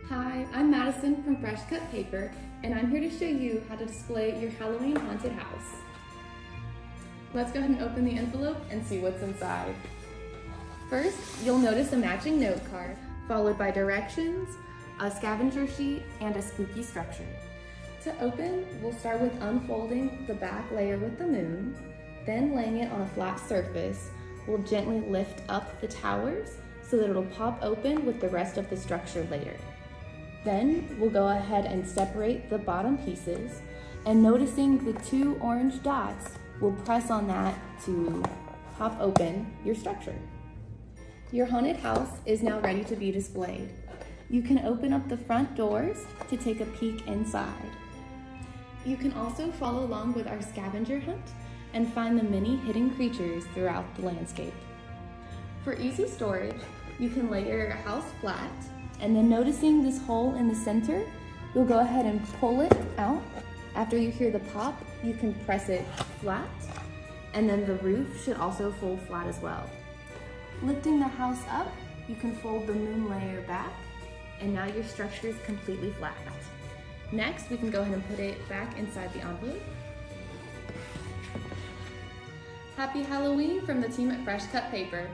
Hi, I'm Madison from FreshCut Paper, and I'm here to show you how to display your Halloween haunted house. Let's go ahead and open the envelope and see what's inside. First, you'll notice a matching note card, followed by directions, a scavenger sheet, and a spooky structure. To open, we'll start with unfolding the back layer with the moon, then laying it on a flat surface. We'll gently lift up the towers so that it'll pop open with the rest of the structure later. Then we'll go ahead and separate the bottom pieces, and noticing the 2 orange dots, we'll press on that to pop open your structure. Your haunted house is now ready to be displayed. You can open up the front doors to take a peek inside. You can also follow along with our scavenger hunt and find the many hidden creatures throughout the landscape. For easy storage, you can lay your house flat, and then noticing this hole in the center, you'll go ahead and pull it out. After you hear the pop, you can press it flat, and then the roof should also fold flat as well. Lifting the house up, you can fold the moon layer back, and now your structure is completely flat. Next, we can go ahead and put it back inside the envelope. Happy Halloween from the team at FreshCut Paper.